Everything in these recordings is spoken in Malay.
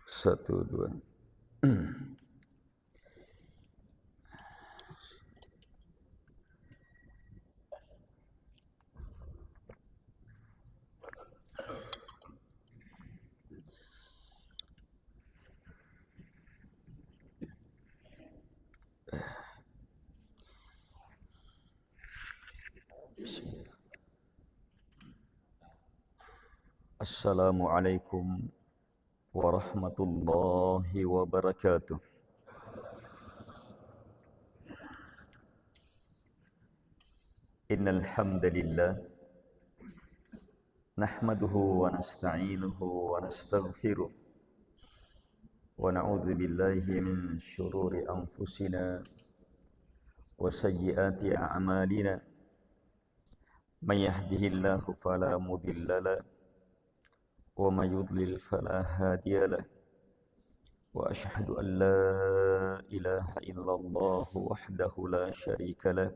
Satu, dua. Assalamualaikum warahmatullahi wabarakatuh. Innal hamdalillah nahmaduhu wa nasta'inuhu wa nastaghfiruh wa na'udzu billahi min shururi anfusina wa sayyiati a'malina. May yahdihillahu fala mudilla lahu wa may yudlil fala hadiya lahu. Wa asyhadu an la ilaha illallah wahdahu la syarika lahu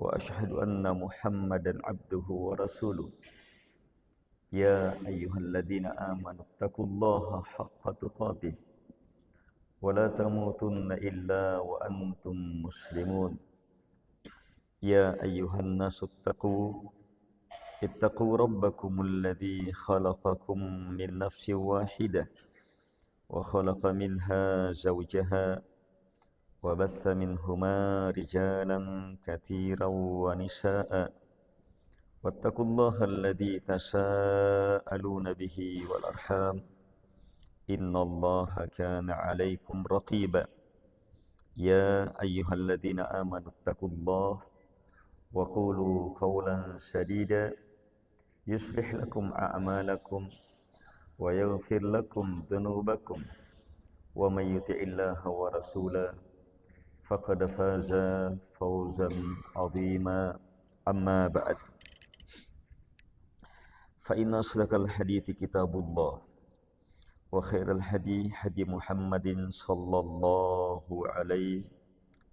wa asyhadu anna Muhammadan abduhu wa rasuluh. Ya ayyuhalladzina amanu taqullaha haqqa tuqatih wa la tamutunna illa wa antum muslimun. Ya ayyuhan nasu ittaqu rabbakumul ladzi khalaqakum min nafsin wahidah wa khalaqa minha zawjaha wa batha minhuma rijalan katsiran wa nisaa'a. Wattaqullaha alladzi tasaaluna bihi wal arham innallaha kana 'alaikum raqiba. Ya ayyuhalladzina amanu taqullaha wa qulu qawlan sadida yuslih lakum a'malakum wa yaghfir lakum dhunubakum wa may yuti'illaha wa rasulahu faqad faza fawzan 'azima. Amma ba'd. Fa inna asdaqal hadithi kitabullah wa khairal hadi hadi Muhammadin sallallahu alaihi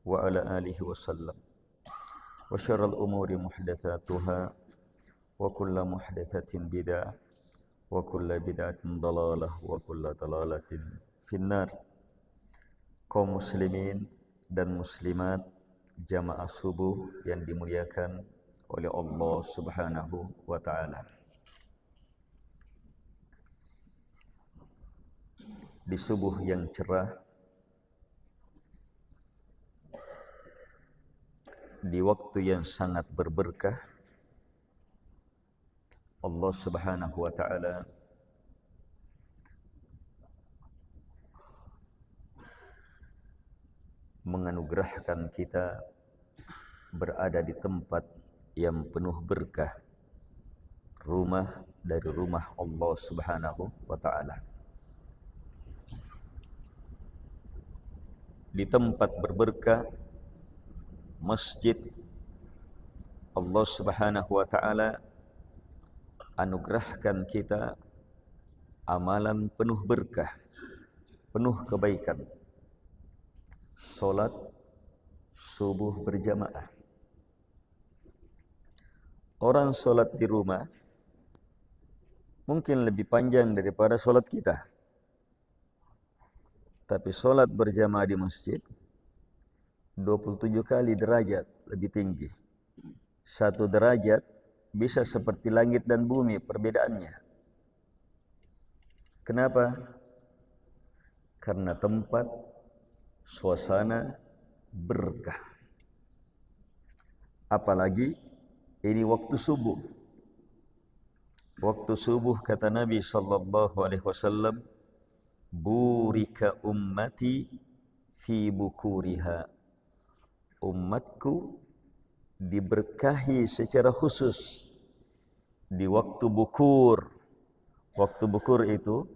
wa ala alihi wasallam wa syarrul umuri muhdatsatuha wa kullu muhdatsatin bid'ah wa kullu bid'atin dhalalah wa kullu dhalalatin finnar. Kaum muslimin dan muslimat jamaah subuh yang dimuliakan oleh Allah Subhanahu wa taala. Di subuh yang cerah, di waktu yang sangat berberkah, Allah Subhanahu wa taala menganugerahkan kita berada di tempat yang penuh berkah, rumah dari rumah Allah Subhanahu wa taala. Di tempat berberkah, masjid, Allah Subhanahu wa taala anugerahkan kita amalan penuh berkah, penuh kebaikan. Salat subuh berjamaah. Orang salat di rumah mungkin lebih panjang daripada salat kita. Tapi solat berjamaah di masjid 27 kali derajat lebih tinggi. 1 derajat bisa seperti langit dan bumi perbedaannya. Kenapa? Karena tempat, suasana berkah. Apalagi ini waktu subuh. Waktu subuh kata Nabi sallallahu alaihi wasallam, burika ummati fi bukuriha. Umatku diberkahi secara khusus di waktu bukur. Waktu bukur itu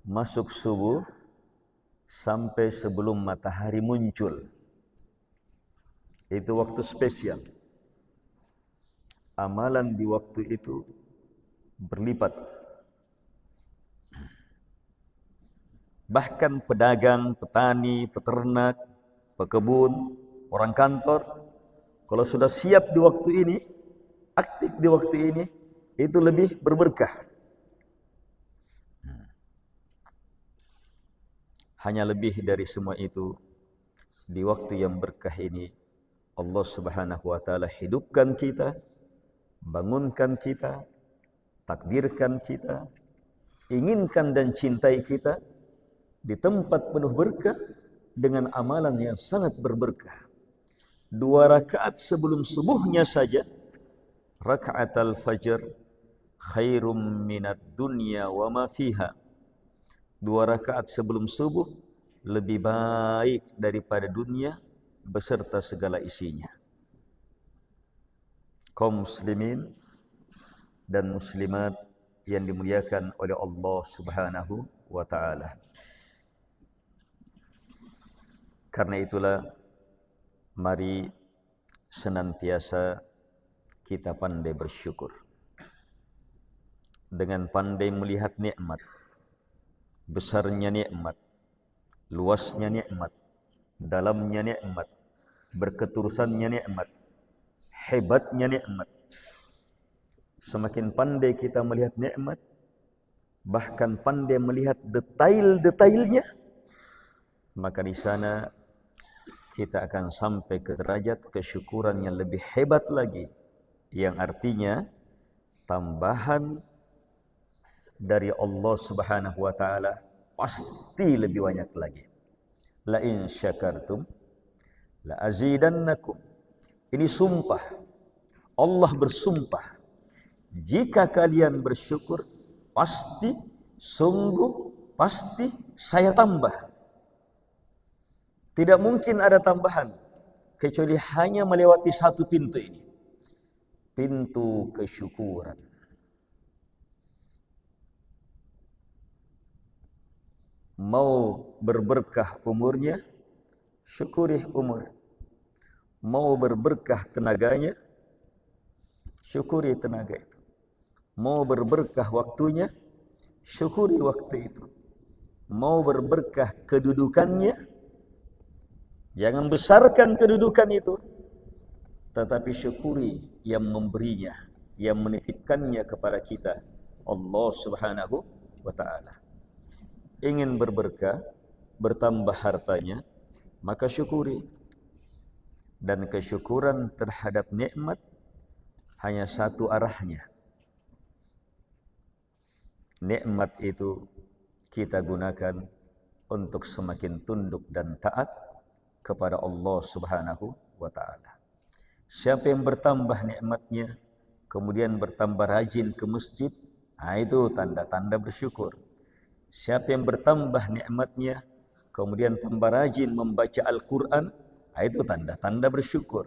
masuk subuh sampai sebelum matahari muncul. Itu waktu spesial. Amalan di waktu itu berlipat. Bahkan pedagang, petani, peternak, pekebun, orang kantor, kalau sudah siap di waktu ini, aktif di waktu ini, itu lebih berberkah. Hanya lebih dari semua itu, di waktu yang berkah ini, Allah Subhanahu wa Ta'ala hidupkan kita, bangunkan kita, takdirkan kita, inginkan dan cintai kita di tempat penuh berkah dengan amalan yang sangat berberkah. 2 rakaat sebelum subuhnya saja, rakaat al-fajr khairum minad dunya wa ma fiha. 2 rakaat sebelum subuh lebih baik daripada dunia beserta segala isinya. Kaum muslimin dan muslimat yang dimuliakan oleh Allah Subhanahu wa Ta'ala. Karena itulah, mari senantiasa kita pandai bersyukur. Dengan pandai melihat nikmat, besarnya nikmat, luasnya nikmat, dalamnya nikmat, berketerusannya nikmat, hebatnya nikmat. Semakin pandai kita melihat nikmat, bahkan pandai melihat detail-detailnya, maka di sana kita akan sampai ke derajat kesyukuran yang lebih hebat lagi, yang artinya tambahan dari Allah Subhanahu wa Ta'ala pasti lebih banyak lagi. La in syakartum la azidannakum. Ini sumpah. Allah bersumpah, jika kalian bersyukur, pasti, sungguh, pasti saya tambah. Tidak mungkin ada tambahan kecuali hanya melewati satu pintu ini, pintu kesyukuran. Mau berberkah umurnya, syukuri umur. Mau berberkah tenaganya, syukuri tenaga itu. Mau berberkah waktunya, syukuri waktu itu. Mau berberkah kedudukannya, jangan besarkan kedudukan itu, tetapi syukuri yang memberinya, yang menitipkannya kepada kita, Allah Subhanahu wa Ta'ala. Ingin berberkah, bertambah hartanya, maka syukuri. Dan kesyukuran terhadap nikmat hanya satu arahnya. Nikmat itu kita gunakan untuk semakin tunduk dan taat kepada Allah Subhanahu wa Ta'ala. Siapa yang bertambah nikmatnya, kemudian bertambah rajin ke masjid, itu tanda-tanda bersyukur. Siapa yang bertambah nikmatnya, kemudian tambah rajin membaca Al-Quran, itu tanda-tanda bersyukur.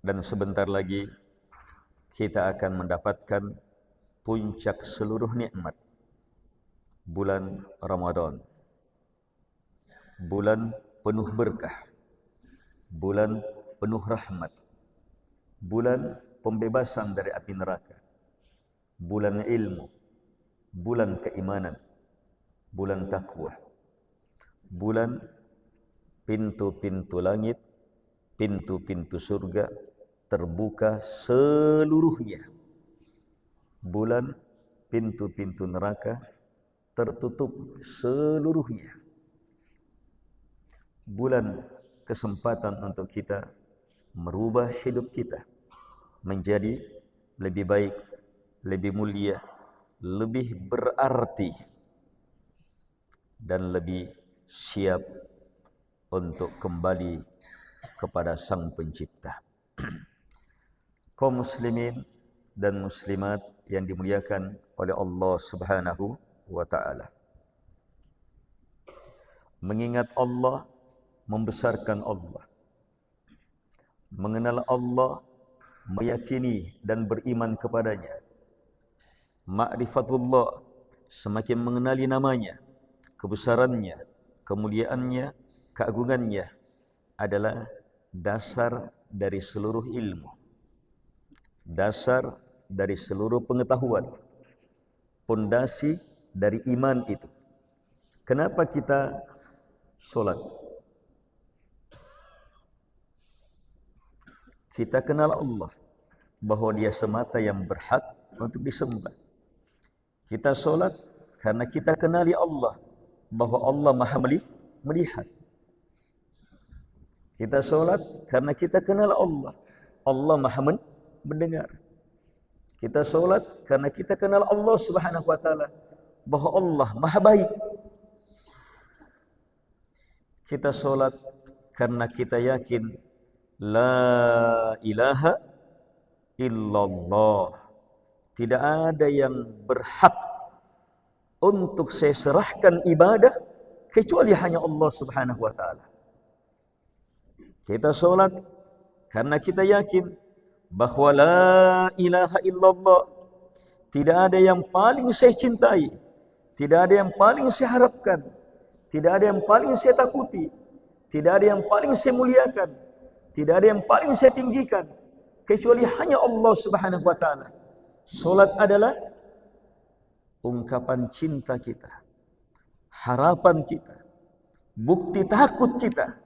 Dan sebentar lagi kita akan mendapatkan puncak seluruh nikmat, bulan Ramadan. Bulan penuh berkah, bulan penuh rahmat, bulan pembebasan dari api neraka, bulan ilmu, bulan keimanan, bulan takwa, bulan pintu-pintu langit, pintu-pintu surga terbuka seluruhnya. Bulan pintu-pintu neraka tertutup seluruhnya. Bulan kesempatan untuk kita merubah hidup kita menjadi lebih baik, lebih mulia, lebih berarti, dan lebih siap untuk kembali kepada Sang Pencipta. Kaum muslimin dan muslimat yang dimuliakan oleh Allah Subhanahu wa Ta'ala. Mengingat Allah, membesarkan Allah. Mengenal Allah, meyakini dan beriman kepadanya. Ma'rifatullah, semakin mengenali namanya, kebesarannya, kemuliaannya, keagungannya, adalah dasar dari seluruh ilmu, dasar dari seluruh pengetahuan, pondasi dari iman itu. Kenapa kita solat? Kita kenal Allah, bahwa Dia semata yang berhak untuk disembah. Kita solat karena kita kenali Allah, bahwa Allah Maha melihat. Kita solat karena kita kenal Allah, Allah Maha mendengar. Kita solat karena kita kenal Allah Subhanahu wa taala, bahwa Allah Maha baik. Kita solat karena kita yakin la ilaha illallah, tidak ada yang berhak untuk saya serahkan ibadah kecuali hanya Allah Subhanahu wa taala. Kita solat karena kita yakin bahwa la ilaha illallah, tidak ada yang paling saya cintai, tidak ada yang paling saya harapkan, tidak ada yang paling saya takuti, tidak ada yang paling saya muliakan, tidak ada yang paling saya tinggikan kecuali hanya Allah Subhanahu wa taala. Salat adalah ungkapan cinta kita, harapan kita, bukti takut kita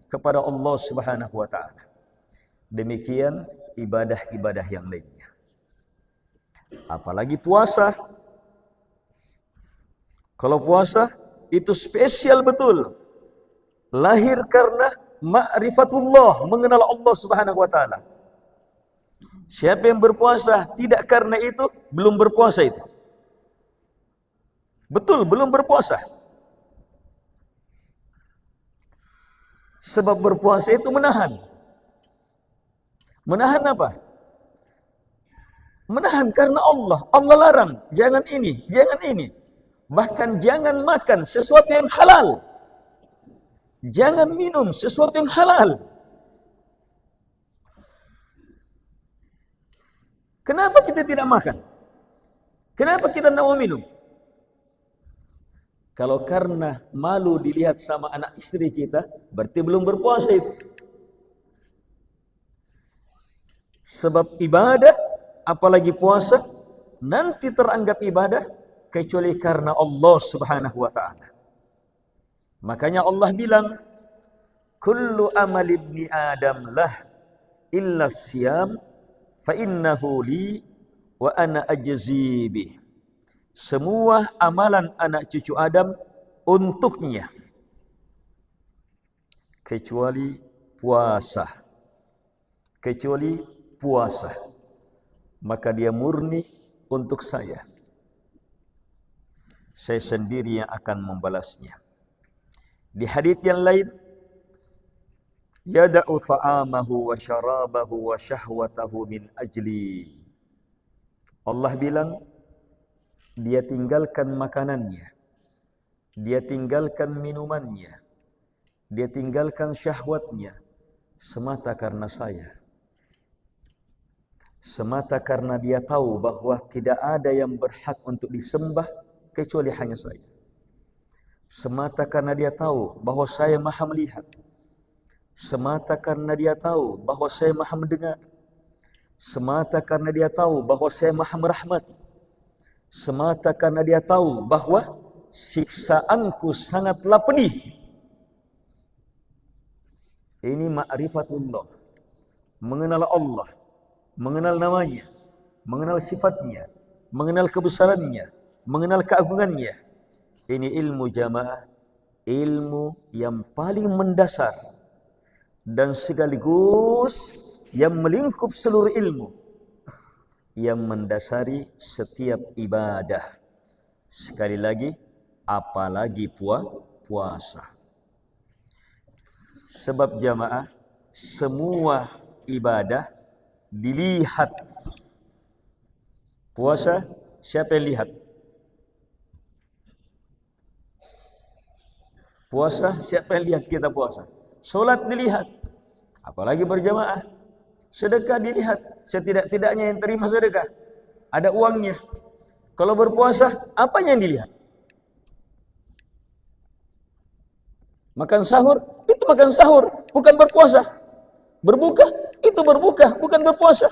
kepada Allah Subhanahu wa taala. Demikian ibadah-ibadah yang lainnya. Apalagi puasa. Kalau puasa itu spesial betul. Lahir karena ma'rifatullah, mengenal Allah Subhanahu wa taala. Siapa yang berpuasa tidak karena itu, belum berpuasa itu. Betul, belum berpuasa. Sebab berpuasa itu menahan. Menahan apa? Menahan karena Allah. Allah larang, jangan ini, jangan ini. Bahkan jangan makan sesuatu yang halal. Jangan minum sesuatu yang halal. Kenapa kita tidak makan? Kenapa kita tidak mau minum? Kalau karena malu dilihat sama anak istri kita, berarti belum berpuasa itu. Sebab ibadah, apalagi puasa, nanti teranggap ibadah kecuali karena Allah Subhanahu wa taala. Makanya Allah bilang, kullu amal ibni Adam lah illa siyam fa innahu li wa ana ajzi bih. Semua amalan anak cucu Adam untuknya kecuali puasa. Kecuali puasa. Maka dia murni untuk saya. Saya sendiri yang akan membalasnya. Di hadits yang lain, yada'u ta'amahu wa syarabahu wa syahwatahu min ajli. Allah bilang, dia tinggalkan makanannya, dia tinggalkan minumannya, dia tinggalkan syahwatnya semata karena saya. Semata karena dia tahu bahwa tidak ada yang berhak untuk disembah kecuali hanya saya. Semata karena dia tahu bahwa saya maha melihat. Semata karena dia tahu bahwa saya maha mendengar. Semata karena dia tahu bahwa saya maha merahmati. Semata karena dia tahu bahwa siksaanku sangatlah pedih. Ini ma'rifatullah. Mengenal Allah, mengenal namanya, mengenal sifatnya, mengenal kebesarannya, mengenal keagungannya. Ini ilmu jamaah, ilmu yang paling mendasar dan sekaligus yang melingkup seluruh ilmu, yang mendasari setiap ibadah. Sekali lagi, apalagi puasa. Sebab jamaah, semua ibadah dilihat. Puasa, siapa yang lihat? Puasa, siapa yang lihat kita puasa? Solat dilihat. Apalagi berjamaah. Sedekah dilihat. Setidak-tidaknya yang terima sedekah, ada uangnya. Kalau berpuasa, apa yang dilihat? Makan sahur, itu makan sahur, bukan berpuasa. Berbuka, itu berbuka, bukan berpuasa.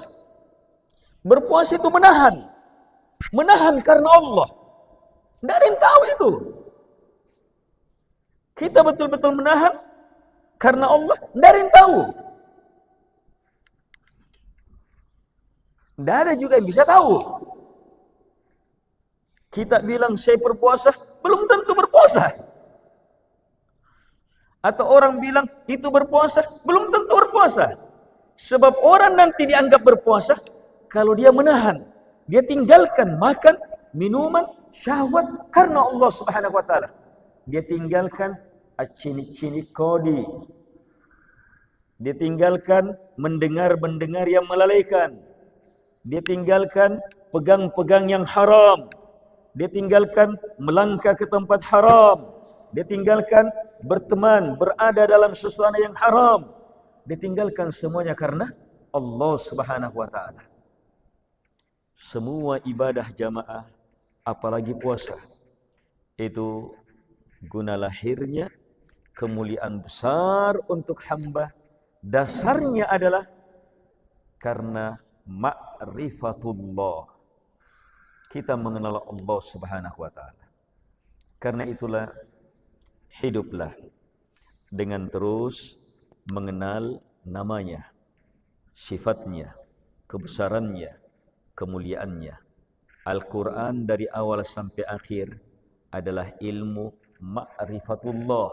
Berpuasa itu menahan. Menahan karena Allah. Tidak ada yang tahu itu. Kita betul-betul menahan karena Allah, tidak ada yang tahu. Tidak ada juga yang bisa tahu. Kita bilang saya berpuasa, belum tentu berpuasa. Atau orang bilang itu berpuasa, belum tentu berpuasa. Sebab orang nanti dianggap berpuasa kalau dia menahan, dia tinggalkan makan, minuman, syahwat karena Allah Subhanahu wa taala. Dia tinggalkan acini-cini kodi. Dia tinggalkan mendengar-mendengar yang melalaikan. Dia tinggalkan pegang-pegang yang haram. Dia tinggalkan melangkah ke tempat haram. Dia tinggalkan berteman, berada dalam suasana yang haram. Dia tinggalkan semuanya karena Allah Subhanahu wa taala. Semua ibadah jamaah, apalagi puasa, itu guna lahirnya kemuliaan besar untuk hamba. Dasarnya adalah karena ma'rifatullah. Kita mengenal Allah Subhanahu wa taala. Karena itulah hiduplah dengan terus mengenal namanya, sifatnya, kebesarannya, kemuliaannya. Al-Quran dari awal sampai akhir adalah ilmu ma'rifatullah.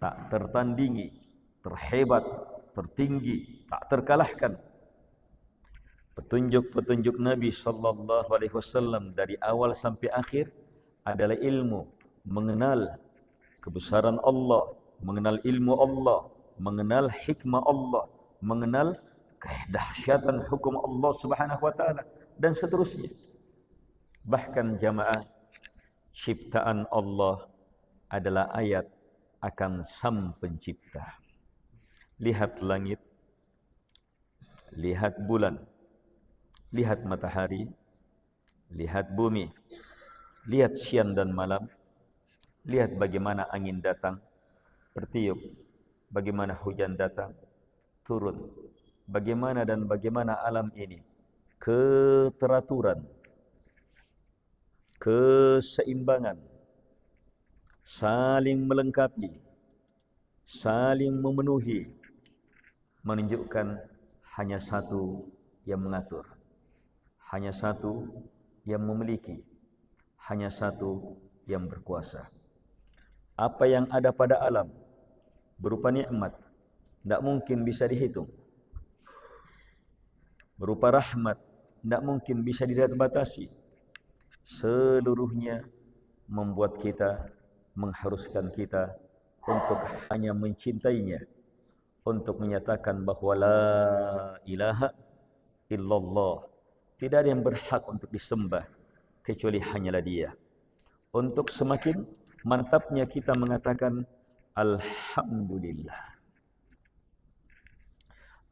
Tak tertandingi, terhebat, tertinggi, tak terkalahkan. Petunjuk-petunjuk Nabi sallallahu alaihi wasallam dari awal sampai akhir adalah ilmu mengenal kebesaran Allah, mengenal ilmu Allah, mengenal hikmah Allah, mengenal kedahsyatan hukum Allah Subhanahu wa taala dan seterusnya. Bahkan jamaah, ciptaan Allah adalah ayat akan Sang Pencipta. Lihat langit, lihat bulan, lihat matahari, lihat bumi, lihat siang dan malam, lihat bagaimana angin datang, bertiup, bagaimana hujan datang, turun, bagaimana alam ini, keteraturan, keseimbangan, saling melengkapi, saling memenuhi, menunjukkan hanya satu yang mengatur, hanya satu yang memiliki, hanya satu yang berkuasa. Apa yang ada pada alam berupa nikmat tidak mungkin bisa dihitung. Berupa rahmat tidak mungkin bisa dibatasi. Seluruhnya membuat kita, mengharuskan kita untuk hanya mencintainya, untuk menyatakan bahawa la ilaha illallah, tidak ada yang berhak untuk disembah kecuali hanyalah Dia. Untuk semakin mantapnya kita mengatakan alhamdulillah.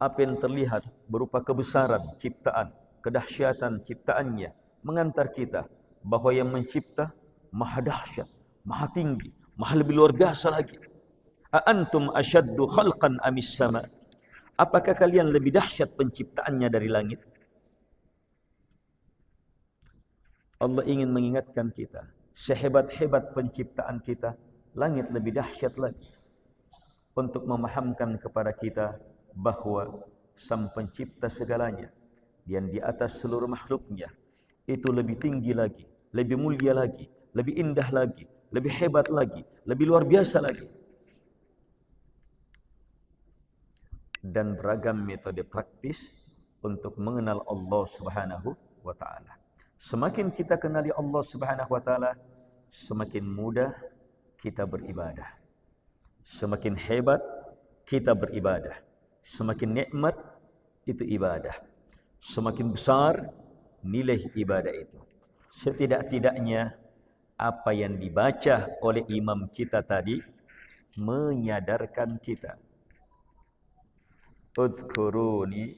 Apa yang terlihat berupa kebesaran ciptaan, kedahsyatan ciptaannya mengantar kita bahawa yang mencipta maha dahsyat, maha tinggi, maha lebih luar biasa lagi. A antum asyaddu khalqan amis sama? Apakah kalian lebih dahsyat penciptaannya dari langit? Allah ingin mengingatkan kita, sehebat-hebat penciptaan kita, langit lebih dahsyat lagi. Untuk memahamkan kepada kita bahawa Sang Pencipta segalanya, yang di atas seluruh makhluknya, itu lebih tinggi lagi, lebih mulia lagi, lebih indah lagi, lebih hebat lagi, lebih luar biasa lagi. Dan beragam metode praktis untuk mengenal Allah Subhanahu wa taala. Semakin kita kenali Allah Subhanahu wa taala, semakin mudah kita beribadah. Semakin hebat kita beribadah. Semakin nikmat itu ibadah. Semakin besar nilai ibadah itu. Setidak-tidaknya apa yang dibaca oleh imam kita tadi menyadarkan kita. Udhkuruni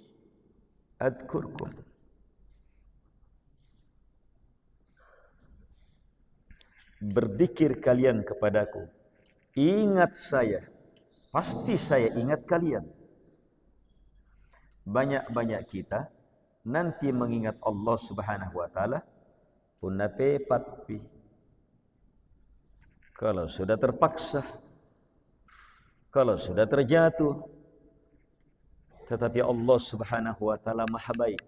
adhkurkum. Berzikir kalian kepadaku, ingat saya, pasti saya ingat kalian. Banyak-banyak kita nanti mengingat Allah Subhanahu wa taala punape patpi. Kalau sudah terpaksa, kalau sudah terjatuh, tetapi Allah Subhanahu wa taala Maha baik.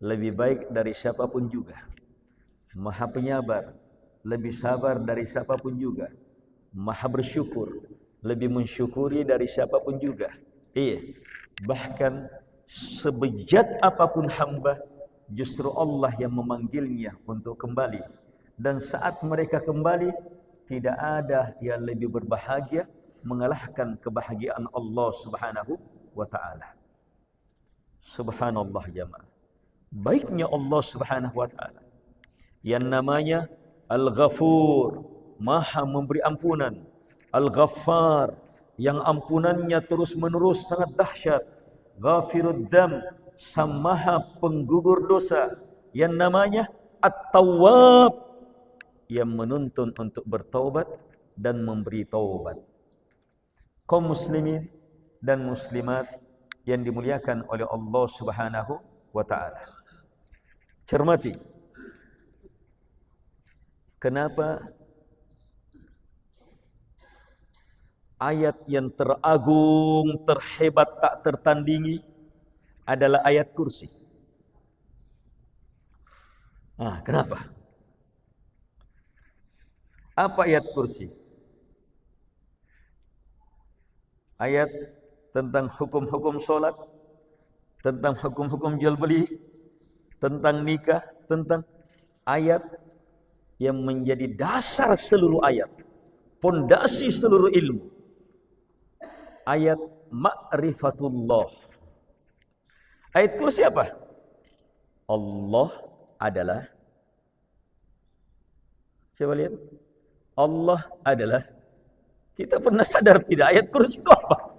Lebih baik dari siapapun juga. Maha penyabar, lebih sabar dari siapapun juga. Maha bersyukur, lebih mensyukuri dari siapapun juga. Iya. Bahkan sebejat apapun hamba, justru Allah yang memanggilnya untuk kembali. Dan saat mereka kembali, tidak ada yang lebih berbahagia mengalahkan kebahagiaan Allah Subhanahu wa taala. Subhanallah jemaah. Baiknya Allah Subhanahu wa taala yang namanya Al-Ghafur, Maha memberi ampunan. Al-Ghaffar, yang ampunannya terus-menerus sangat dahsyat. Ghafirud Dam, Sang Maha penggugur dosa. Yang namanya At-Tawwab, yang menuntun untuk bertaubat dan memberi taubat. Kaum muslimin dan muslimat yang dimuliakan oleh Allah Subhanahu wa taala. Cermati. Kenapa ayat yang teragung, terhebat, tak tertandingi adalah ayat kursi? Kenapa? Apa ayat kursi? Ayat tentang hukum-hukum solat, tentang hukum-hukum jual beli, tentang nikah, tentang ayat yang menjadi dasar seluruh ayat, pondasi seluruh ilmu. Ayat ma'rifatullah. Ayat kursi apa? Allah adalah, coba lihat, Allah adalah. Kita pernah sadar tidak ayat kursi itu apa?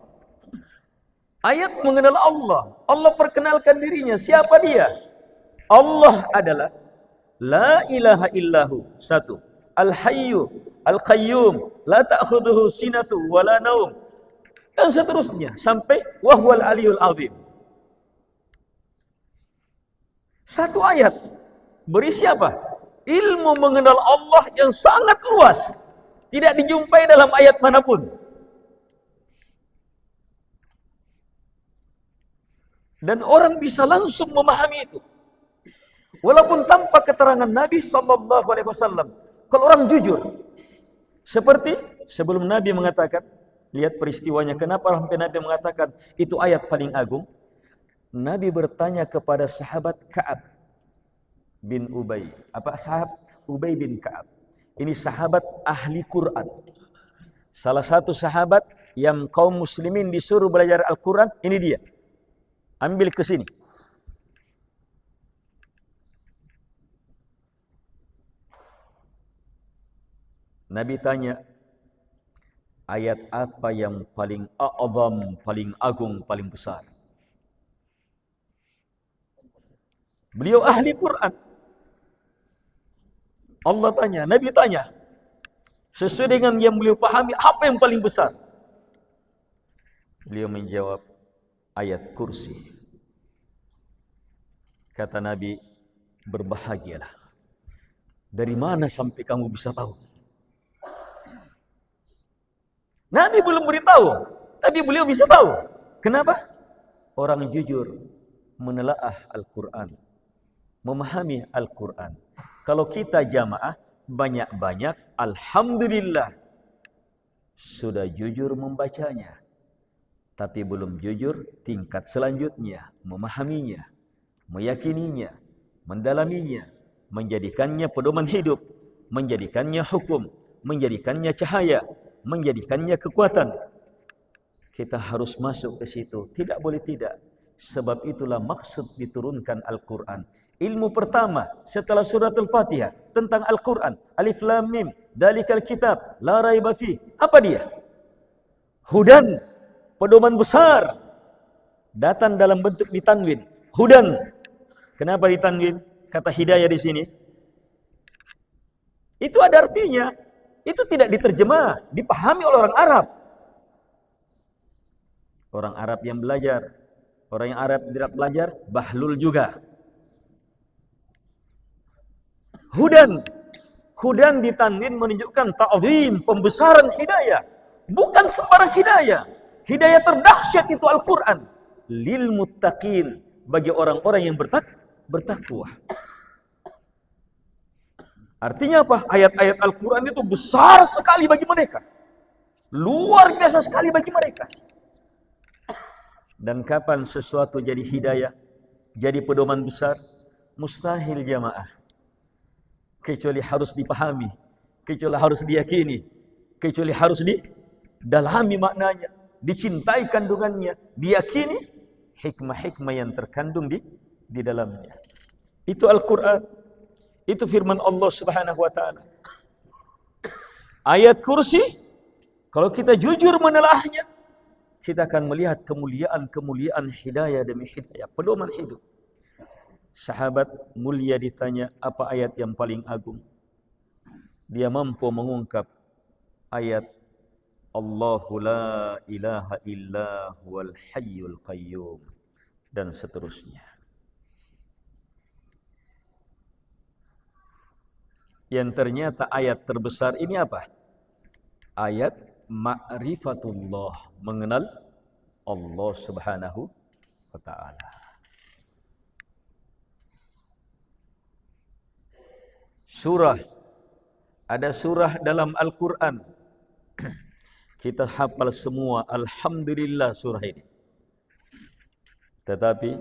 Ayat mengenal Allah. Allah perkenalkan dirinya. Siapa dia? Allah adalah la ilaha illahu. Satu. Al-Hayyu, Al-Qayyum, la ta'khudhuhu sinatu wa la naum. Dan seterusnya sampai wahwal aliyul azim. Satu ayat berisi apa? Ilmu mengenal Allah yang sangat luas. Tidak dijumpai dalam ayat manapun. Dan orang bisa langsung memahami itu. Walaupun tanpa keterangan Nabi sallallahu alaihi wasallam. Kalau orang jujur. Seperti sebelum Nabi mengatakan, lihat peristiwanya, kenapa sampai Nabi mengatakan itu ayat paling agung? Nabi bertanya kepada sahabat Ka'ab bin Ubay. Apa sahabat? Ubay bin Ka'ab. Ini sahabat ahli Quran. Salah satu sahabat yang kaum muslimin disuruh belajar Al-Quran, ini dia. Ambil ke sini. Nabi tanya, ayat apa yang paling a'zam, paling agung, paling besar? Beliau ahli Quran. Allah tanya, Nabi tanya, sesuai dengan yang beliau pahami, apa yang paling besar? Beliau menjawab, ayat kursi. Kata Nabi, berbahagialah. Dari mana sampai kamu bisa tahu? Nabi belum beritahu, tapi beliau bisa tahu. Kenapa? Orang jujur menelaah Al-Quran, memahami Al-Quran. Kalau kita jamaah, banyak-banyak alhamdulillah sudah jujur membacanya. Tapi belum jujur tingkat selanjutnya, memahaminya, meyakininya, mendalaminya, menjadikannya pedoman hidup, menjadikannya hukum, menjadikannya cahaya, menjadikannya kekuatan. Kita harus masuk ke situ, tidak boleh tidak. Sebab itulah maksud diturunkan Al-Quran. Ilmu pertama setelah surat Al-Fatihah tentang Al-Quran. Alif Lam Mim, Dalikal Kitab, La Raiba Fi. Apa dia? Hudan, pedoman besar. Datang dalam bentuk ditanwin. Hudan. Kenapa ditanwin? Kata hidayah di sini. Itu ada artinya. Itu tidak diterjemah, dipahami oleh orang Arab. Orang Arab yang belajar. Orang yang Arab tidak belajar, bahlul juga. Hudan. Hudan ditanwin menunjukkan ta'zim, pembesaran hidayah. Bukan sembarang hidayah. Hidayah terdahsyat itu Al-Quran. Lil muttaqin, bagi orang-orang yang bertakwa. Artinya apa? Ayat-ayat Al-Quran itu besar sekali bagi mereka. Luar biasa sekali bagi mereka. Dan kapan sesuatu jadi hidayah, jadi pedoman besar? Mustahil jamaah. Kecuali harus dipahami, kecuali harus diyakini, kecuali harus didalami maknanya, dicintai kandungannya, diyakini hikmah-hikmah yang terkandung di dalamnya. Itu Al-Quran. Itu firman Allah Subhanahu wa taala. Ayat kursi, kalau kita jujur menelaahnya, kita akan melihat kemuliaan-kemuliaan hidayah demi hidayah, pedoman hidup. Sahabat mulia ditanya, apa ayat yang paling agung? Dia mampu mengungkap ayat Allahu la ilaha illa huwal hayyul qayyum dan seterusnya. Yang ternyata ayat terbesar ini apa? Ayat ma'rifatullah, mengenal Allah Subhanahu wa taala. Surah, ada surah dalam Al-Quran. Kita hafal semua, alhamdulillah surah ini. Tetapi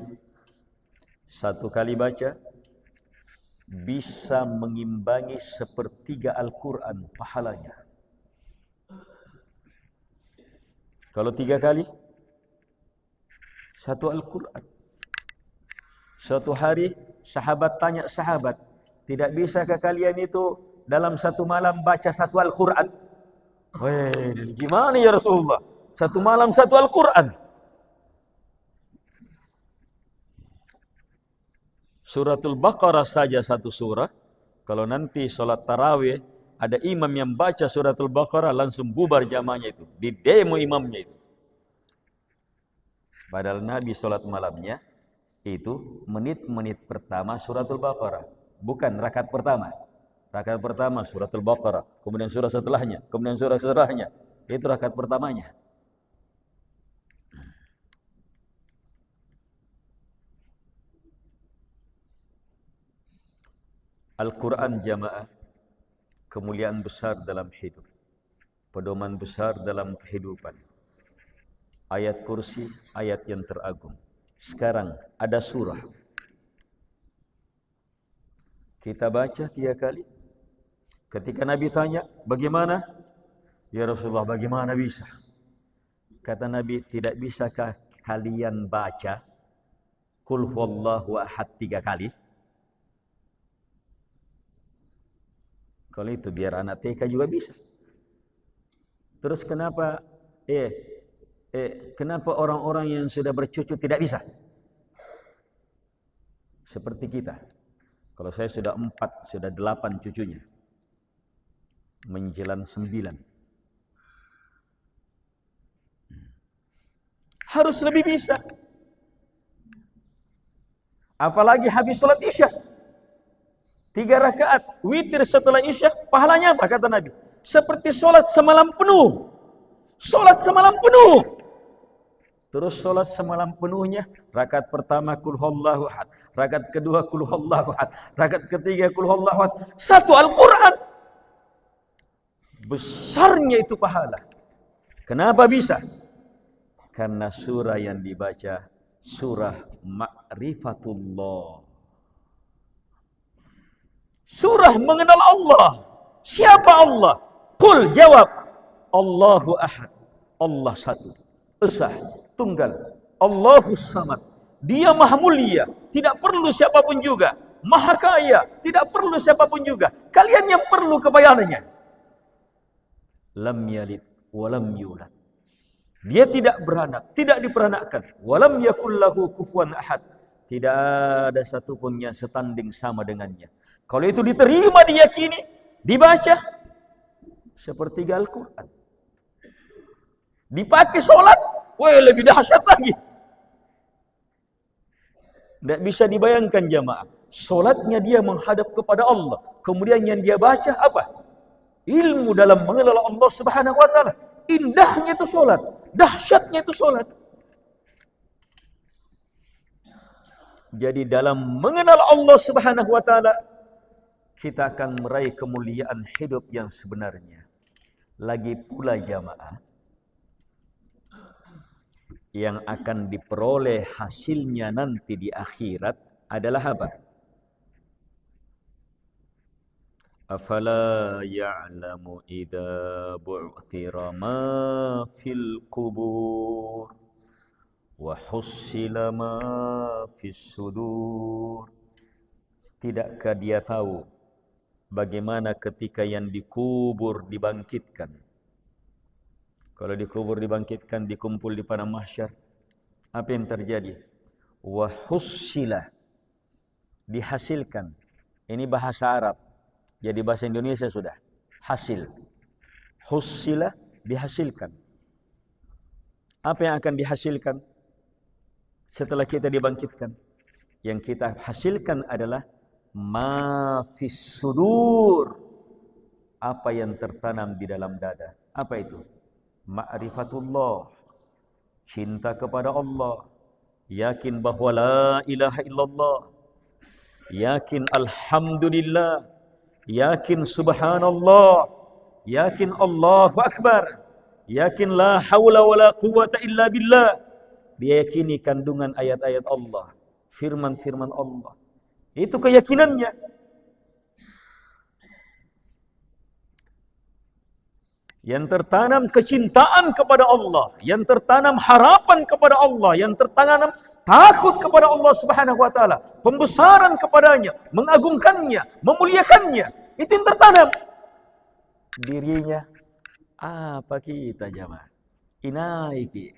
satu kali baca bisa mengimbangi sepertiga Al-Quran pahalanya. Kalau 3 kali, satu Al-Quran. Suatu hari sahabat tanya sahabat, tidak bisakah kalian itu dalam satu malam baca satu Al-Quran? Weh, gimana ya Rasulullah? Satu malam satu Al-Quran. Suratul Baqarah saja satu surah. Kalau nanti sholat tarawih, ada imam yang baca suratul Baqarah, langsung bubar jamaahnya itu. Di demo imamnya itu. Padahal Nabi sholat malamnya, itu menit-menit pertama suratul Baqarah. Bukan rakaat pertama. Rakaat pertama suratul Baqarah. Kemudian surah setelahnya. Kemudian surah setelahnya. Itu rakaat pertamanya. Al-Quran jamaah, kemuliaan besar dalam hidup, pedoman besar dalam kehidupan. Ayat kursi, ayat yang teragung. Sekarang ada surah. Kita baca 3 kali. Ketika Nabi tanya, bagaimana? Ya Rasulullah, bagaimana bisa? Kata Nabi, tidak bisakah kalian baca Qul huwallahu ahad 3 kali? Kalau itu biar anak TK juga bisa. Terus kenapa kenapa orang-orang yang sudah bercucu tidak bisa? Seperti kita. Kalau saya sudah 4, sudah 8 cucunya. Menjelang 9. Harus lebih bisa. Apalagi habis sholat Isya. 3 rakaat witir setelah Isya, pahalanya apa kata Nabi? Seperti sholat semalam penuh. Sholat semalam penuh. Terus sholat semalam penuhnya, rakaat pertama Qul huwallahu ahad, rakaat kedua Qul huwallahu ahad, rakaat ketiga Qul huwallahu ahad. Satu Al-Quran. Besarnya itu pahala. Kenapa bisa? Karena surah yang dibaca surah Ma'rifatullah. Surah mengenal Allah. Siapa Allah? Qul, jawab. Allahu ahad. Allah satu. Esa, tunggal. Allahus samad. Dia maha mulia. Tidak perlu siapapun juga. Maha kaya. Tidak perlu siapapun juga. Kalian yang perlu kebayarannya. Lam yalid walam yulad. Dia tidak beranak. Tidak diperanakkan. Walam yakul lahu kufuwan ahad. Tidak ada satupun yang setanding sama dengannya. Kalau itu diterima, diyakini, dibaca, sepertiga Al-Quran. Dipakai sholat, lebih dahsyat lagi. Tidak bisa dibayangkan jamaah. Sholatnya dia menghadap kepada Allah. Kemudian yang dia baca apa? Ilmu dalam mengenal Allah Subhanahu wa taala. Indahnya itu sholat. Dahsyatnya itu sholat. Jadi dalam mengenal Allah Subhanahu wa taala, kita akan meraih kemuliaan hidup yang sebenarnya. Lagi pula jamaah, yang akan diperoleh hasilnya nanti di akhirat adalah apa? Afala ya'lamu idza bu'thira ma fil qubur wa hussila ma fis sudur. Tidakkah dia tahu bagaimana ketika yang dikubur dibangkitkan? Kalau dikubur dibangkitkan, dikumpul di padang mahsyar, apa yang terjadi? Wa hussila, dihasilkan. Ini bahasa Arab. Jadi bahasa Indonesia sudah. Hasil. Hussila, dihasilkan. Apa yang akan dihasilkan setelah kita dibangkitkan? Yang kita hasilkan adalah ma fis sudur, apa yang tertanam di dalam dada. Apa itu? Ma'rifatullah, cinta kepada Allah, yakin bahwa la ilaha illallah, yakin alhamdulillah, yakin subhanallah, yakin Allahu akbar, yakin la haula wala quwata illa billah. Diyakini kandungan ayat-ayat Allah, firman-firman Allah. Itu keyakinannya. Yang tertanam kecintaan kepada Allah, yang tertanam harapan kepada Allah, yang tertanam takut kepada Allah Subhanahu wa taala, pembesaran kepadanya, mengagungkannya, memuliakannya. Itu yang tertanam. Dirinya apa kita jamaah? Inaiki.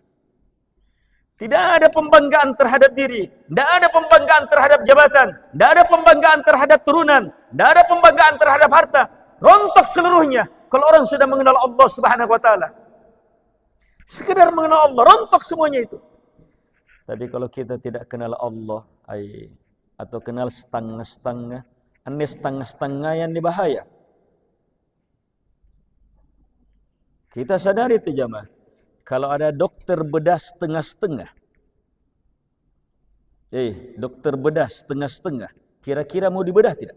Tidak ada pembanggaan terhadap diri, tidak ada pembanggaan terhadap jabatan, tidak ada pembanggaan terhadap turunan, tidak ada pembanggaan terhadap harta. Rontok seluruhnya kalau orang sudah mengenal Allah Subhanahu wa taala. Sekedar mengenal Allah, rontok semuanya itu. Tapi kalau kita tidak kenal Allah, atau kenal setengah-setengah, ini setengah-setengah yang bahaya. Kita sadari itu jamaah. Kalau ada dokter bedah setengah-setengah, dokter bedah setengah-setengah, kira-kira mau dibedah tidak?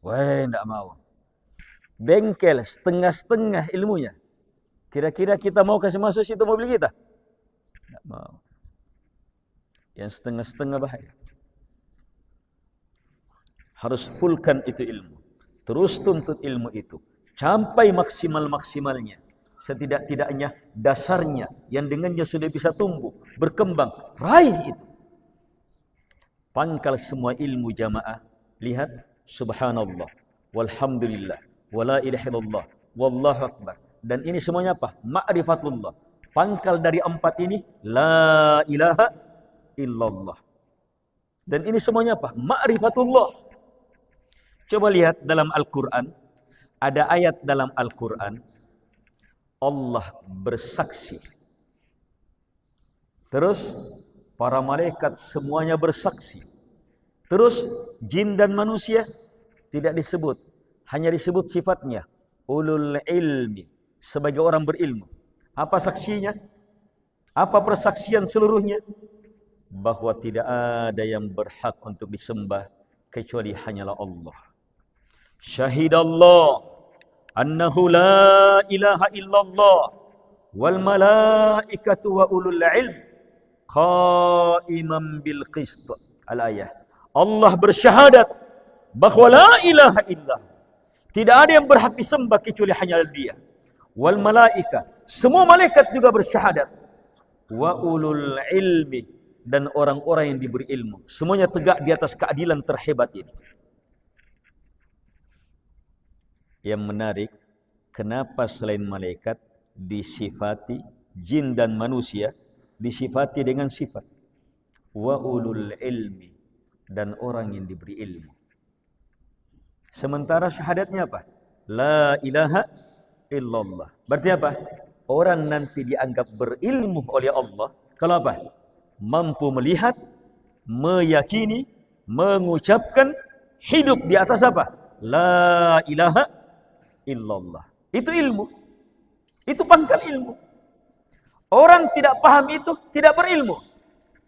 Wah, tidak mau. Bengkel setengah-setengah ilmunya, kira-kira kita mau kasih masuk situ mobil kita? Tidak mau. Yang setengah-setengah bahaya. Harus fullkan itu ilmu. Terus tuntut ilmu itu. Sampai maksimal-maksimalnya. Setidak-tidaknya dasarnya yang dengannya sudah bisa tumbuh, berkembang. Raih itu. Pangkal semua ilmu jamaah. Lihat. Subhanallah. Walhamdulillah. Wala ilaha illallah. Wallahu akbar. Dan ini semuanya apa? Ma'rifatullah. Pangkal dari empat ini. La ilaha illallah. Dan ini semuanya apa? Ma'rifatullah. Coba lihat dalam Al-Quran. Ada ayat dalam Al-Quran. Allah bersaksi. Terus para malaikat semuanya bersaksi. Terus jin dan manusia tidak disebut. Hanya disebut sifatnya. Ulul ilmi. Sebagai orang berilmu. Apa saksinya? Apa persaksian seluruhnya? Bahwa tidak ada yang berhak untuk disembah kecuali hanyalah Allah. Syahidallah annahu la ilaha illallah wal malaikatu wa ulul ilm qaiman bil qist. Al-ayah. Allah bersyahadat bahwa la ilaha illallah, tidak ada yang berhak disembah kecuali hanya Dia. Wal malaika, semua malaikat juga bersyahadat. Wa ulul ilmi, dan orang-orang yang diberi ilmu. Semuanya tegak di atas keadilan terhebat ini. Yang menarik, kenapa selain malaikat disifati, jin dan manusia disifati dengan sifat wa ulul ilmi, dan orang yang diberi ilmu. Sementara syahadatnya apa? La ilaha illallah. Berarti apa? Orang nanti dianggap berilmu oleh Allah kalau apa? Mampu melihat, meyakini, mengucapkan, hidup di atas apa? La ilaha illallah. Itu ilmu. Itu pangkal ilmu. Orang tidak paham itu, tidak berilmu.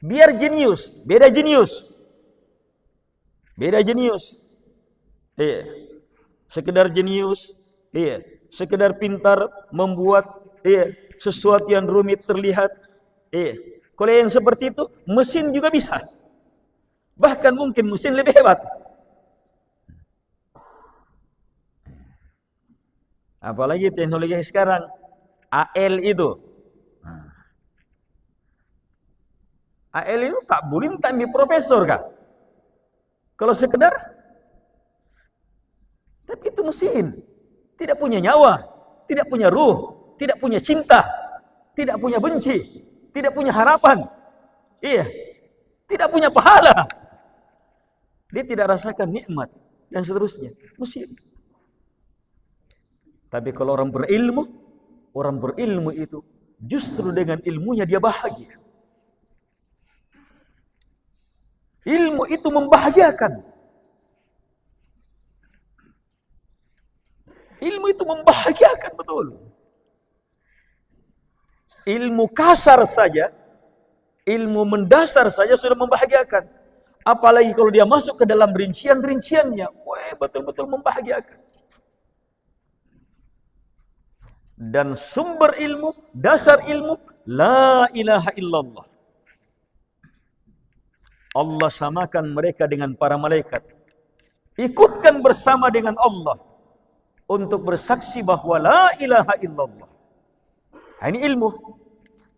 Biar jenius, beda jenius. Beda jenius. Iya. Sekedar jenius, iya. Sekedar pintar membuat sesuatu yang rumit terlihat. Iya. Kalau yang seperti itu, mesin juga bisa. Bahkan mungkin mesin lebih hebat. Apalagi teknologi sekarang, AL itu. AL itu tak boleh ambil profesor kah? Kalau sekedar, tapi itu mesin. Tidak punya nyawa, tidak punya ruh, tidak punya cinta, tidak punya benci, tidak punya harapan. Iya, tidak punya pahala. Dia tidak rasakan nikmat dan seterusnya. Mesin. Tapi kalau orang berilmu itu justru dengan ilmunya dia bahagia. Ilmu itu membahagiakan. Ilmu itu membahagiakan betul. Ilmu kasar saja, ilmu mendasar saja sudah membahagiakan. Apalagi kalau dia masuk ke dalam rincian-rinciannya, wah betul-betul membahagiakan. Dan sumber ilmu, dasar ilmu, la ilaha illallah. Allah samakan mereka dengan para malaikat. Ikutkan bersama dengan Allah untuk bersaksi bahwa la ilaha illallah. Ini ilmu.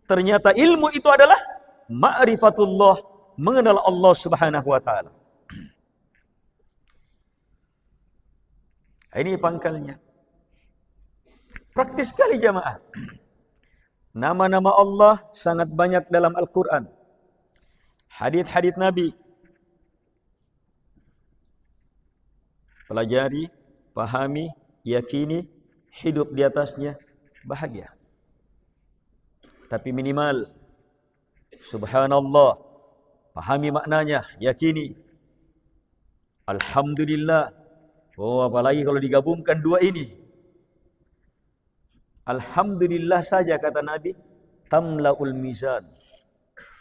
Ternyata ilmu itu adalah ma'rifatullah, mengenal Allah Subhanahu wa taala. Ini pangkalnya. Praktis sekali jamaah. Nama-nama Allah sangat banyak dalam Al-Quran. Hadits-hadits Nabi. Pelajari, pahami, yakini, hidup di atasnya, bahagia. Tapi minimal, subhanallah, pahami maknanya, yakini. Alhamdulillah. Oh, apalagi kalau digabungkan dua ini. Alhamdulillah saja kata Nabi, tamla'ul mizan.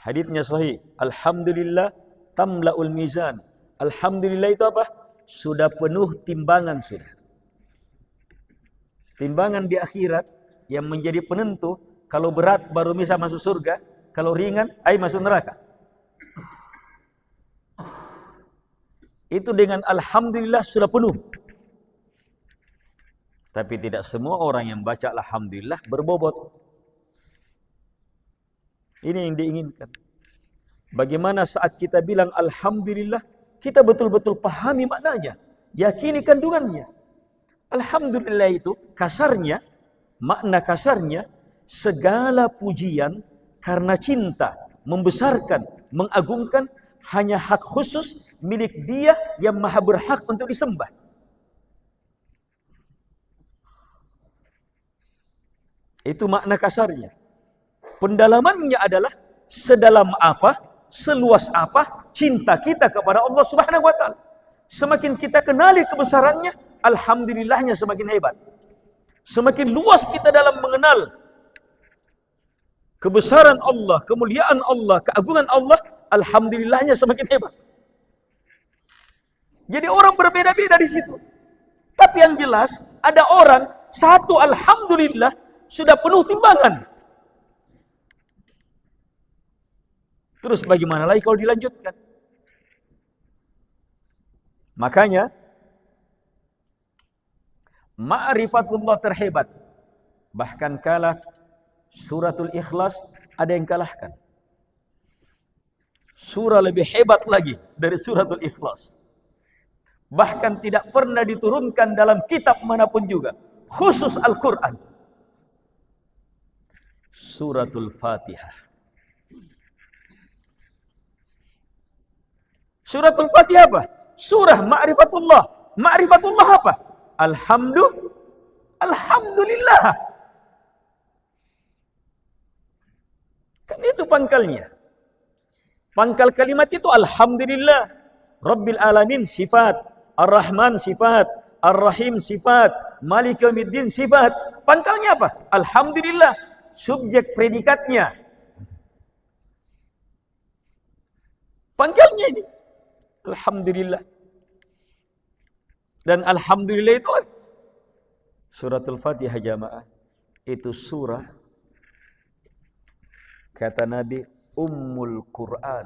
Haditsnya sahih. Alhamdulillah tamla'ul mizan. Alhamdulillah itu apa? Sudah penuh timbangan sudah. Timbangan di akhirat yang menjadi penentu, kalau berat baru bisa masuk surga, kalau ringan masuk neraka. Itu dengan alhamdulillah sudah penuh. Tapi tidak semua orang yang baca alhamdulillah berbobot. Ini yang diinginkan. Bagaimana saat kita bilang alhamdulillah, kita betul-betul pahami maknanya, yakini kandungannya. Alhamdulillah itu kasarnya, makna kasarnya, segala pujian karena cinta, membesarkan, mengagungkan, hanya hak khusus milik Dia yang maha berhak untuk disembah. Itu makna kasarnya. Pendalamannya adalah sedalam apa, seluas apa cinta kita kepada Allah Subhanahu wa taala. Semakin kita kenali kebesarannya, alhamdulillahnya semakin hebat. Semakin luas kita dalam mengenal kebesaran Allah, kemuliaan Allah, keagungan Allah, alhamdulillahnya semakin hebat. Jadi orang berbeda-beda di situ. Tapi yang jelas, ada orang satu alhamdulillah sudah penuh timbangan. Terus bagaimana lagi kalau dilanjutkan? Makanya ma'rifatullah terhebat. Bahkan kalah suratul Ikhlas ada yang kalahkan. Surah lebih hebat lagi dari suratul Ikhlas. Bahkan tidak pernah diturunkan dalam kitab manapun juga, khusus Al-Quran. Suratul Fatihah. Suratul Fatihah apa? Surah Ma'rifatullah. Ma'rifatullah apa? Alhamdulillah. Kan itu pangkalnya. Pangkal kalimat itu alhamdulillah. Rabbil alamin sifat, Ar-Rahman sifat, Ar-Rahim sifat, Malik Yaumiddin sifat. Pangkalnya apa? Alhamdulillah. Subjek predikatnya. Pangkalnya ini. Alhamdulillah. Dan alhamdulillah itu suratul Fatihah jamaah. Itu surah, kata Nabi, Ummul Quran.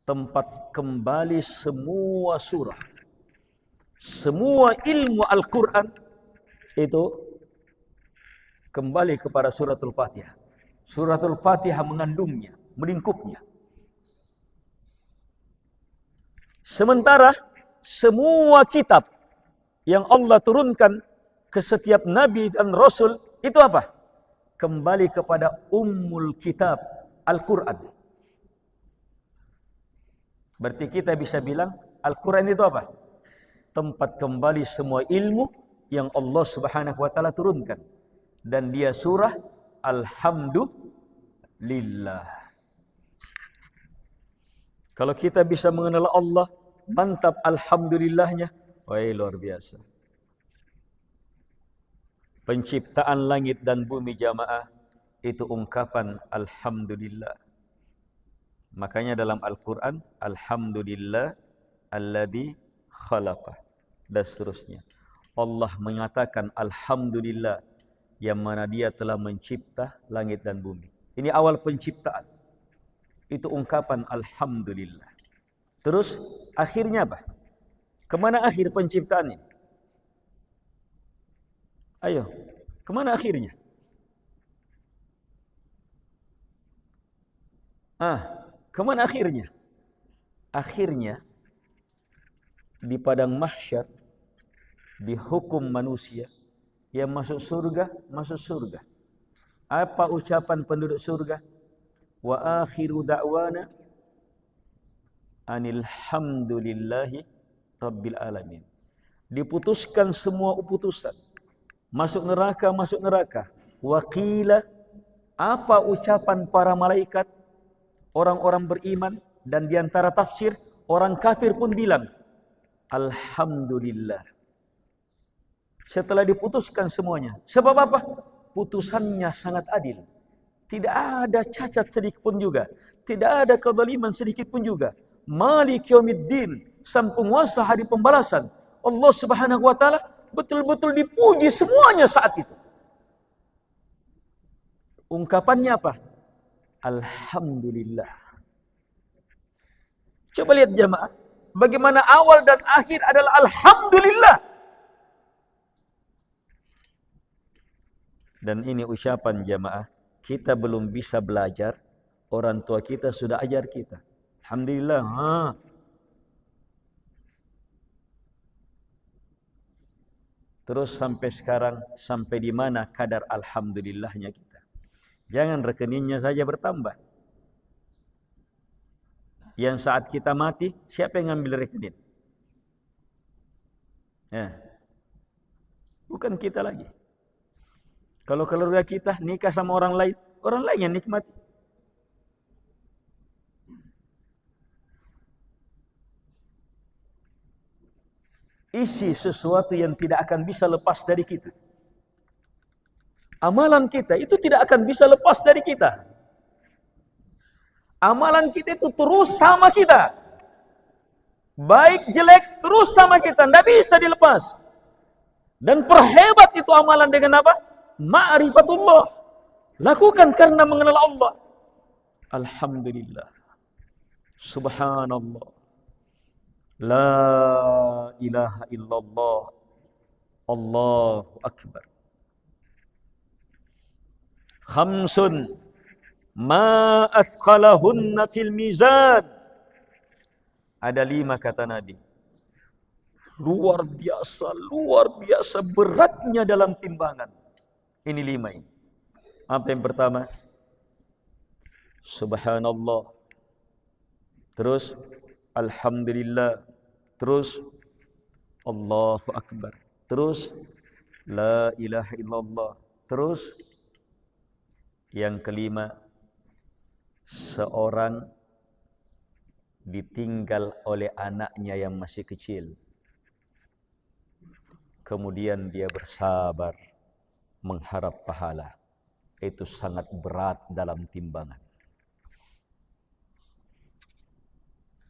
Tempat kembali semua surah. Semua ilmu Al-Quran itu kembali kepada suratul Fatihah. Suratul Fatihah mengandungnya, melingkupnya. Sementara semua kitab yang Allah turunkan ke setiap nabi dan rasul itu apa? Kembali kepada ummul kitab, Al-Quran. Berarti kita bisa bilang Al-Quran itu apa? Tempat kembali semua ilmu yang Allah Subhanahu wa taala turunkan. Dan dia surah Alhamdulillah. Kalau kita bisa mengenal Allah, mantap alhamdulillahnya. Wah, luar biasa. Penciptaan langit dan bumi jamaah itu ungkapan alhamdulillah. Makanya dalam Al-Quran, alhamdulillah alladzi khalaqah dan seterusnya. Allah mengatakan alhamdulillah yang mana dia telah mencipta langit dan bumi. Ini awal penciptaan. Itu ungkapan alhamdulillah. Terus akhirnya apa? Kemana akhir penciptaan ini? Ayo, kemana akhirnya? Kemana akhirnya? Akhirnya di padang mahsyar dihukum manusia. Yang masuk surga, masuk surga. Apa ucapan penduduk surga? Wa akhiru da'wana anilhamdulillahi rabbil alamin. Diputuskan semua uputusan. Masuk neraka, masuk neraka. Waqila, apa ucapan para malaikat, orang-orang beriman, dan diantara tafsir, orang kafir pun bilang, alhamdulillah. Setelah diputuskan semuanya. Sebab apa? Putusannya sangat adil. Tidak ada cacat sedikit pun juga. Tidak ada kezaliman sedikit pun juga. Malik yaumiddin, sang penguasa hari pembalasan. Allah Subhanahu wa taala betul-betul dipuji semuanya saat itu. Ungkapannya apa? Alhamdulillah. Coba lihat jamaah, bagaimana awal dan akhir adalah alhamdulillah. Dan ini ucapan jamaah, kita belum bisa belajar, orang tua kita sudah ajar kita. Alhamdulillah. Terus sampai sekarang, sampai di mana kadar alhamdulillahnya kita? Jangan rekeningnya saja bertambah. Yang saat kita mati, siapa yang ngambil rekening? Bukan kita lagi. Kalau keluarga kita nikah sama orang lain yang nikmati. Isi sesuatu yang tidak akan bisa lepas dari kita. Amalan kita itu tidak akan bisa lepas dari kita. Amalan kita itu terus sama kita. Baik jelek terus sama kita, tidak bisa dilepas. Dan perhebat itu amalan dengan apa? Ma'rifatullah. Lakukan karena mengenal Allah. Alhamdulillah. Subhanallah. La ilaha illallah. Allahu akbar. Khamsun ma athqalahunna fil mizan. Ada 5 kata Nabi. Luar biasa beratnya dalam timbangan. Ini 5 ini. Apa yang pertama? Subhanallah. Terus alhamdulillah. Terus Allahu akbar. Terus la ilaha illallah. Terus yang kelima, seorang ditinggal oleh anaknya yang masih kecil. Kemudian dia bersabar mengharap pahala. Itu sangat berat dalam timbangan.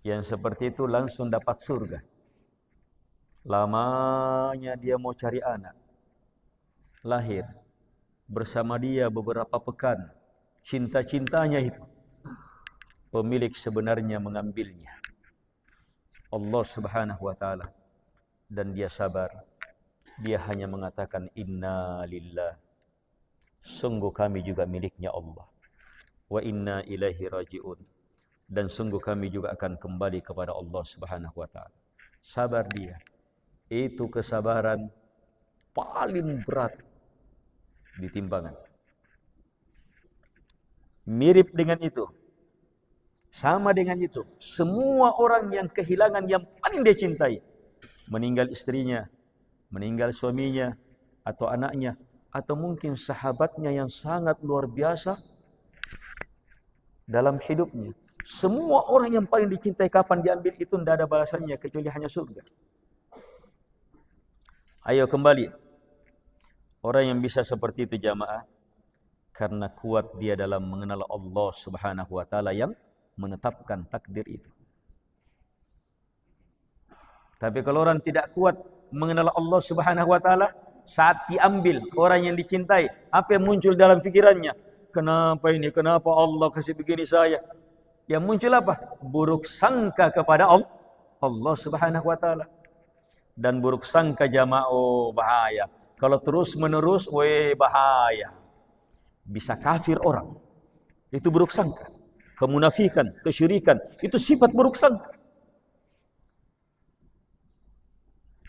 Yang seperti itu langsung dapat surga. Lamanya dia mau cari anak. Lahir. Bersama dia beberapa pekan. Cinta-cintanya itu. Pemilik sebenarnya mengambilnya. Allah Subhanahu wa taala. Dan dia sabar. Dia hanya mengatakan inna lillah. Sungguh kami juga miliknya Allah. Wa inna ilaihi raji'un. Dan sungguh kami juga akan kembali kepada Allah Subhanahu wa taala. Sabar dia. Itu kesabaran paling berat di timbangan. Mirip dengan itu. Sama dengan itu. Semua orang yang kehilangan yang paling dia cintai. Meninggal istrinya, meninggal suaminya, atau anaknya, atau mungkin sahabatnya yang sangat luar biasa dalam hidupnya. Semua orang yang paling dicintai kapan diambil itu tidak ada balasannya kecuali hanya surga. Ayo kembali. Orang yang bisa seperti itu jamaah karena kuat dia dalam mengenal Allah Subhanahu wa taala yang menetapkan takdir itu. Tapi kalau orang tidak kuat mengenal Allah Subhanahu wa taala, saat diambil orang yang dicintai, apa yang muncul dalam pikirannya? Kenapa ini? Kenapa Allah kasih begini saya? Yang muncul apa? Buruk sangka kepada Allah Subhanahu wa taala. Dan buruk sangka jamaah, oh bahaya. Kalau terus menerus, bahaya. Bisa kafir orang. Itu buruk sangka. Kemunafikan, kesyirikan, itu sifat buruk sangka.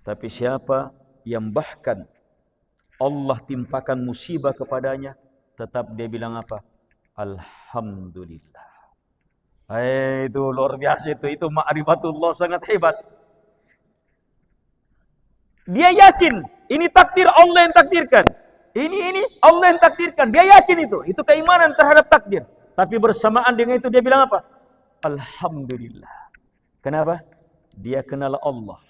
Tapi siapa yang bahkan Allah timpakan musibah kepadanya, tetap dia bilang apa? Alhamdulillah. Itu luar biasa itu ma'rifatullah sangat hebat. Dia yakin ini takdir Allah yang takdirkan. Ini Allah yang takdirkan. Dia yakin itu. Itu keimanan terhadap takdir. Tapi bersamaan dengan itu dia bilang apa? Alhamdulillah. Kenapa? Dia kenal Allah.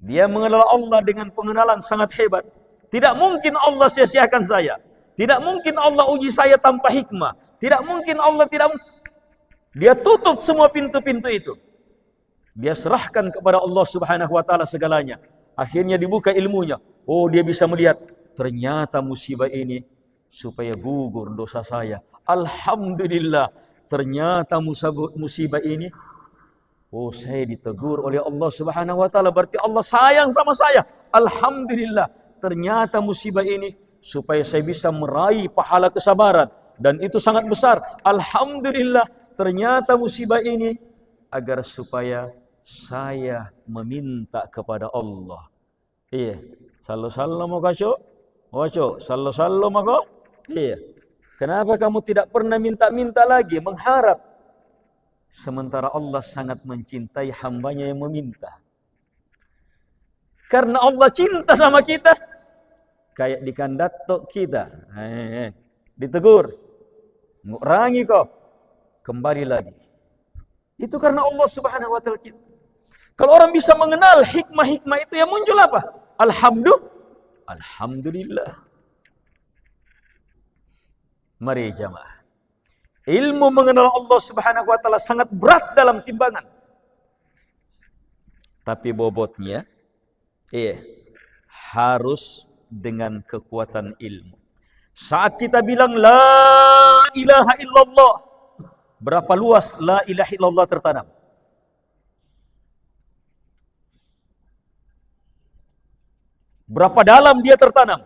Dia mengenal Allah dengan pengenalan sangat hebat. Tidak mungkin Allah sia-siakan saya. Tidak mungkin Allah uji saya tanpa hikmah. Tidak mungkin Allah tidak. Dia tutup semua pintu-pintu itu. Dia serahkan kepada Allah Subhanahu wa taala segalanya. Akhirnya dibuka ilmunya. Oh, dia bisa melihat ternyata musibah ini supaya gugur dosa saya. Alhamdulillah, ternyata musibah ini saya ditegur oleh Allah Subhanahu wa taala, berarti Allah sayang sama saya. Alhamdulillah, ternyata musibah ini supaya saya bisa meraih pahala kesabaran dan itu sangat besar. Alhamdulillah, ternyata musibah ini agar supaya saya meminta kepada Allah. Iya, sallu mau kasih? Wajo, sallu mako? Iya. Kenapa kamu tidak pernah minta-minta lagi, mengharap? Sementara Allah sangat mencintai hambanya yang meminta. Karena Allah cinta sama kita. Kayak di kandato kita. Ditegur. Ngurangi kau. Kembali lagi. Itu karena Allah Subhanahu wa taala cinta. Kalau orang bisa mengenal hikmah-hikmah itu yang muncul apa? Alhamdulillah. Mari jamaah. Ilmu mengenal Allah Subhanahu wa taala sangat berat dalam timbangan. Tapi bobotnya harus dengan kekuatan ilmu. Saat kita bilang la ilaha illallah, berapa luas la ilaha illallah tertanam? Berapa dalam dia tertanam?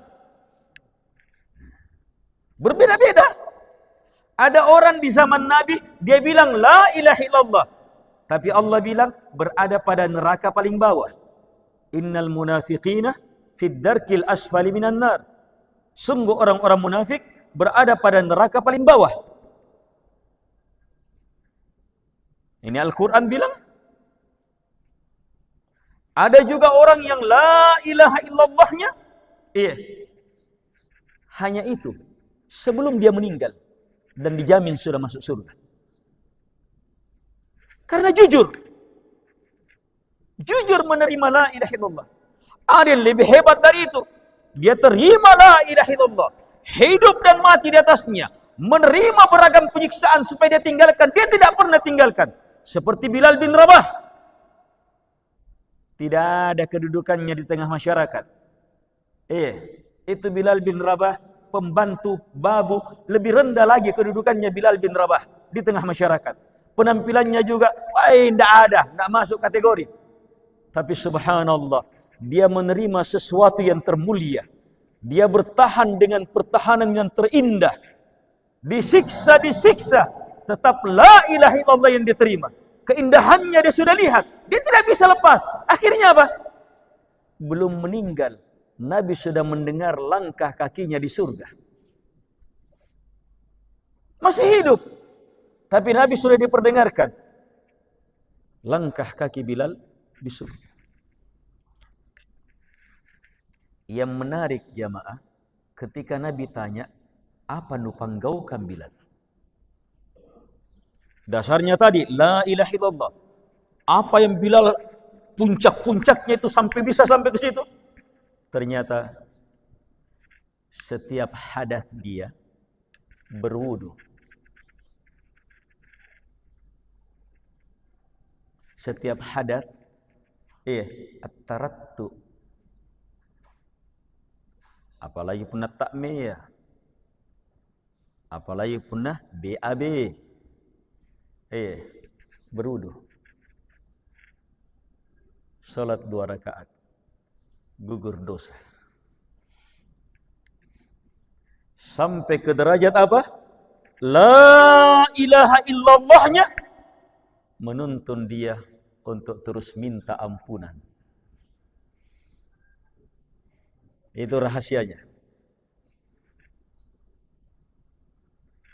Berbeda-beda. Ada orang di zaman Nabi, dia bilang la ilaha illallah. Tapi Allah bilang berada pada neraka paling bawah. Innal munafiqina fid darkil asfali minan nar. Sungguh orang-orang munafik berada pada neraka paling bawah. Ini Al-Quran bilang. Ada juga orang yang la ilaha illallahnya. Hanya itu. Sebelum dia meninggal. Dan dijamin sudah masuk surga. Karena jujur. Jujur menerima la ilaha illallah. Ada yang lebih hebat dari itu. Dia terima la ilaha illallah. Hidup dan mati di atasnya. Menerima beragam penyiksaan supaya dia tinggalkan. Dia tidak pernah tinggalkan. Seperti Bilal bin Rabah. Tidak ada kedudukannya di tengah masyarakat. Itu Bilal bin Rabah, pembantu babu, lebih rendah lagi kedudukannya Bilal bin Rabah di tengah masyarakat. Penampilannya juga, tidak masuk kategori. Tapi subhanallah, dia menerima sesuatu yang termulia. Dia bertahan dengan pertahanan yang terindah. Disiksa, tetap la ilaha illallah yang diterima. Keindahannya dia sudah lihat, dia tidak bisa lepas. Akhirnya apa? Belum meninggal, Nabi sudah mendengar langkah kakinya di surga. Masih hidup, tapi Nabi sudah diperdengarkan langkah kaki Bilal di surga. Yang menarik jamaah, ketika Nabi tanya, apa nupanggaukan Bilal? Dasarnya tadi, la ilaha illallah. Apa yang Bilal puncak-puncaknya itu bisa sampai ke situ? Ternyata setiap hadas dia berwudu. Setiap hadas, at-tarattu. Apalagi punah takmiyah. Apalagi punah BAB. Berwudu. Salat 2 rakaat. Gugur dosa. Sampai ke derajat apa? La ilaha illallahnya menuntun dia untuk terus minta ampunan. Itu rahasianya.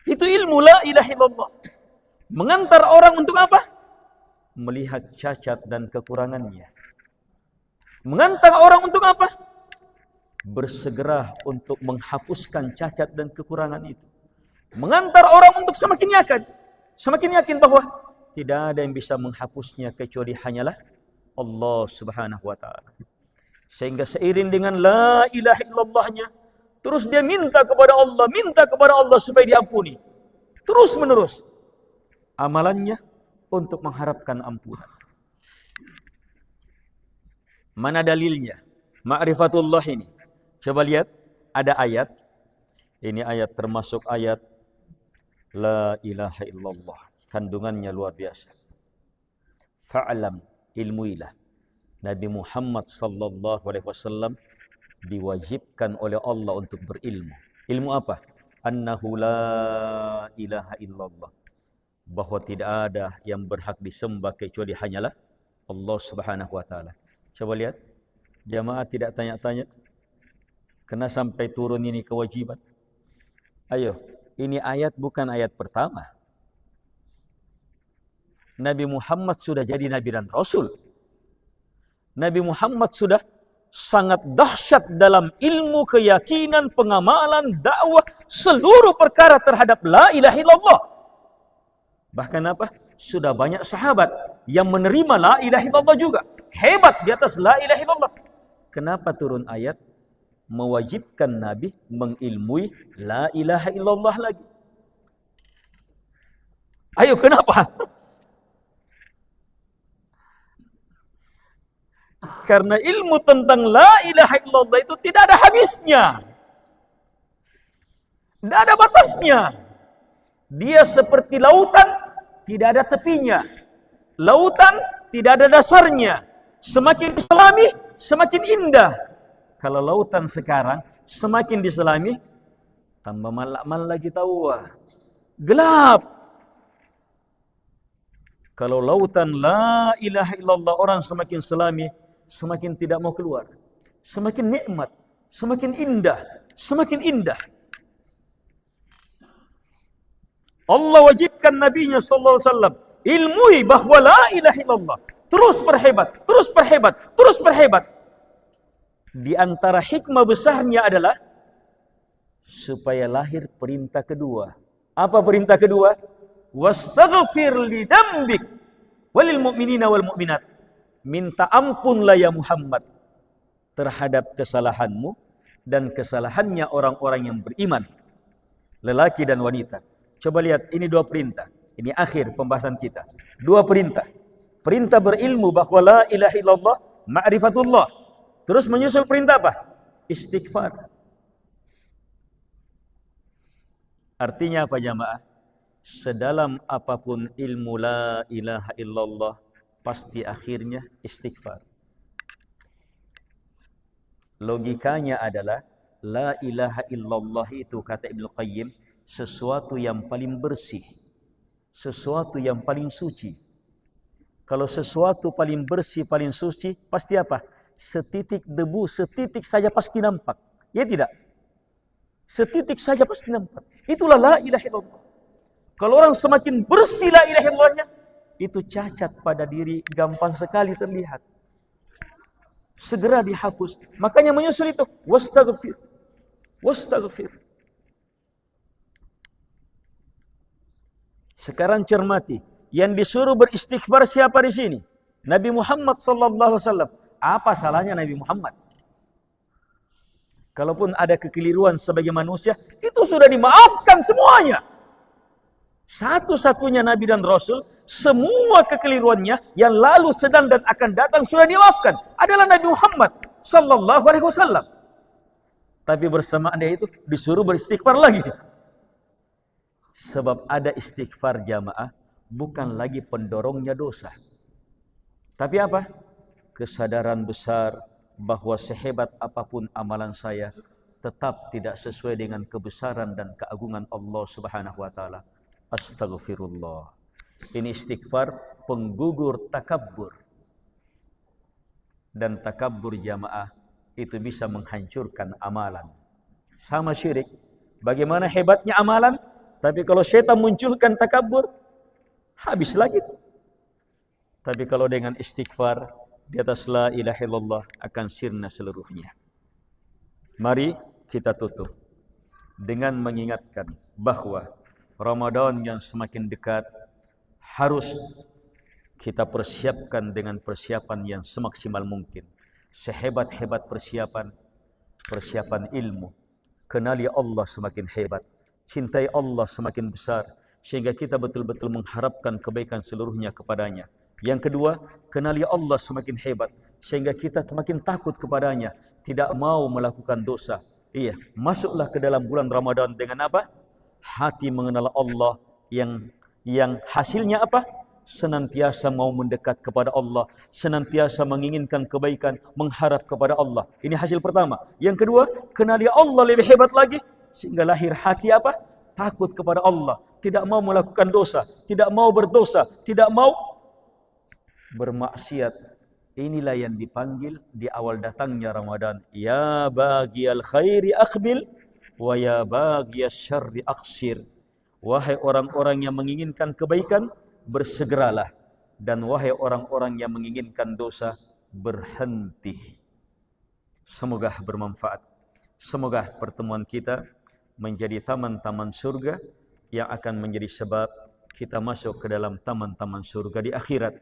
Itu ilmu la ilaha illallah. Mengantar orang untuk apa? Melihat cacat dan kekurangannya. Mengantar orang untuk apa? Bersegera untuk menghapuskan cacat dan kekurangan itu. Mengantar orang untuk semakin yakin bahwa tidak ada yang bisa menghapusnya kecuali hanyalah Allah Subhanahu wa taala. Sehingga seiring dengan la ilaha illallahnya, terus dia minta kepada Allah supaya diampuni. Terus menerus amalannya untuk mengharapkan ampunan. Mana dalilnya? Ma'rifatullah ini. Coba lihat, ada ayat. Ini ayat termasuk ayat la ilaha illallah. Kandungannya luar biasa. Fa'alam, ilmuilah. Nabi Muhammad sallallahu alaihi wasallam diwajibkan oleh Allah untuk berilmu. Ilmu apa? Annahu la ilaha illallah. Bahwa tidak ada yang berhak disembah kecuali hanyalah Allah Subhanahu wa taala. Coba lihat, jamaah tidak tanya-tanya, kena sampai turun ini kewajiban. Ayo, ini ayat bukan ayat pertama. Nabi Muhammad sudah jadi Nabi dan Rasul. Nabi Muhammad sudah sangat dahsyat dalam ilmu, keyakinan, pengamalan, dakwah, seluruh perkara terhadap la ilaha illallah. Bahkan apa? Sudah banyak sahabat yang menerima la ilaha illallah juga. Hebat di atas la ilaha illallah. Kenapa turun ayat mewajibkan Nabi mengilmui la ilaha illallah lagi? Ayo, kenapa? Karena ilmu tentang la ilaha illallah itu tidak ada habisnya. Tidak ada batasnya. Dia seperti lautan, tidak ada tepinya. Lautan tidak ada dasarnya. Semakin diselami, semakin indah. Kalau lautan sekarang semakin diselami, tambah malak-malak lagi tawa. Gelap. Kalau lautan la ilaha illallah orang semakin selami, semakin tidak mau keluar. Semakin nikmat, semakin indah, semakin indah. Allah wajibkan Nabi-Nya sallallahu alaihi wasallam ilmui bahwa la ilaha illallah. Terus berhebat, terus berhebat, terus berhebat. Di antara hikmah besarnya adalah supaya lahir perintah kedua. Apa perintah kedua? Wastaghfir li dzambik walil mu'minina wal mu'minat. Minta ampunlah ya Muhammad terhadap kesalahanmu dan kesalahannya orang-orang yang beriman, lelaki dan wanita. Coba lihat, ini 2 perintah. Ini akhir pembahasan kita. 2 perintah. Perintah berilmu bahwa la ilaha illallah ma'rifatullah. Terus menyusul perintah apa? Istighfar. Artinya apa jamaah? Sedalam apapun ilmu la ilaha illallah, pasti akhirnya istighfar. Logikanya adalah la ilaha illallah itu, kata Ibnu Qayyim, sesuatu yang paling bersih, sesuatu yang paling suci. Kalau sesuatu paling bersih, paling suci, pasti apa? Setitik debu, setitik saja pasti nampak. Ya tidak? Setitik saja pasti nampak. Itulah la ilaha illallah. Kalau orang semakin bersih la ilaha illallahnya, itu cacat pada diri gampang sekali terlihat. Segera dihapus. Makanya menyusul itu, wastaghfir. Wastaghfir. Sekarang cermati. Yang disuruh beristighfar siapa di sini? Nabi Muhammad sallallahu alaihi wasallam. Apa salahnya Nabi Muhammad? Kalaupun ada kekeliruan sebagai manusia, itu sudah dimaafkan semuanya. Satu-satunya Nabi dan Rasul, semua kekeliruannya yang lalu, sedang dan akan datang sudah dimaafkan, adalah Nabi Muhammad sallallahu alaihi wasallam. Tapi bersamaan dia itu disuruh beristighfar lagi. Sebab ada istighfar jamaah bukan lagi pendorongnya dosa. Tapi apa? Kesadaran besar bahwa sehebat apapun amalan saya, tetap tidak sesuai dengan kebesaran dan keagungan Allah Subhanahu wa taala. Astaghfirullah. Ini istighfar penggugur takabbur. Dan takabbur jamaah itu bisa menghancurkan amalan. Sama syirik. Bagaimana hebatnya amalan, tapi kalau syaitan munculkan takabbur, habis lagi. Tapi kalau dengan istighfar di atas la ilaha illallah, akan sirna seluruhnya. Mari kita tutup dengan mengingatkan bahwa Ramadan yang semakin dekat harus kita persiapkan dengan persiapan yang semaksimal mungkin. Sehebat-hebat persiapan, persiapan ilmu. Kenali Allah semakin hebat, cintai Allah semakin besar, sehingga kita betul-betul mengharapkan kebaikan seluruhnya kepadanya. Yang kedua, kenali Allah semakin hebat, sehingga kita semakin takut kepadanya, tidak mau melakukan dosa. Iya, masuklah ke dalam bulan Ramadan dengan apa? Hati mengenal Allah yang hasilnya apa? Senantiasa mau mendekat kepada Allah, senantiasa menginginkan kebaikan, mengharap kepada Allah. Ini hasil pertama. Yang kedua, kenali Allah lebih hebat lagi, sehingga lahir hati apa? Takut kepada Allah, tidak mau melakukan dosa, tidak mau berdosa, tidak mau bermaksiat. Inilah yang dipanggil di awal datangnya Ramadan. Ya baghiyal khairi aqbil wa ya baghiyasy syarri aqsir. Wahai orang-orang yang menginginkan kebaikan, bersegeralah, dan wahai orang-orang yang menginginkan dosa, berhenti. Semoga bermanfaat. Semoga pertemuan kita menjadi taman-taman surga yang akan menjadi sebab kita masuk ke dalam taman-taman surga di akhirat.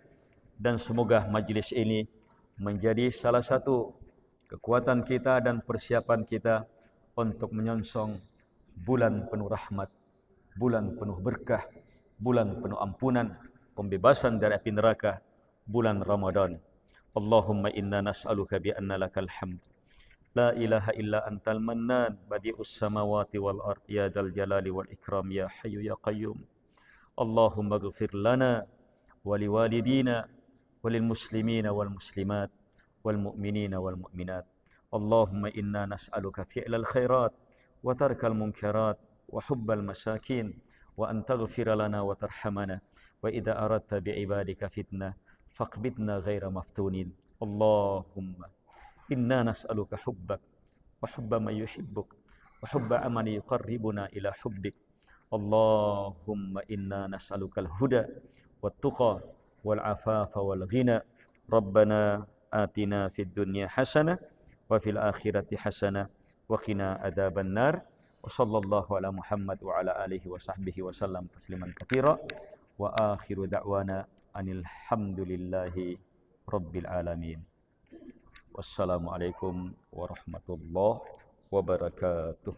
Dan semoga majlis ini menjadi salah satu kekuatan kita dan persiapan kita untuk menyongsong bulan penuh rahmat, bulan penuh berkah, bulan penuh ampunan, pembebasan dari api neraka, bulan Ramadan. Allahumma inna nas'aluka bi anna lakal hamd. La ilaha illa antal mannan, badi'us samawati wal ard, ya dal jalali wal ikram, ya hayyu ya qayyum. Allahumma ghfir lana wa liwalidina وللمسلمين والمسلمات والمؤمنين والمؤمنات. اللهم إنا نسألك فعل الخيرات وترك المنكرات وحب المساكين وأن تغفر لنا وترحمنا وإذا أردت بعبادك فتنة فاقبضنا غير مفتونين. اللهم إنا نسألك حبك وحب من يحبك وحب عمل يقربنا إلى حبك. اللهم إنا نسألك الهدى والتقى والعفاف والغنى. ربنا آتنا في الدنيا حسنة وفي الآخرة حسنة وقنا عذاب النار. وصلى الله على محمد وعلى آله وصحبه وسلم تسليما كثيرا. وآخر دعوانا أن الحمد لله رب العالمين. والسلام عليكم ورحمة الله وبركاته.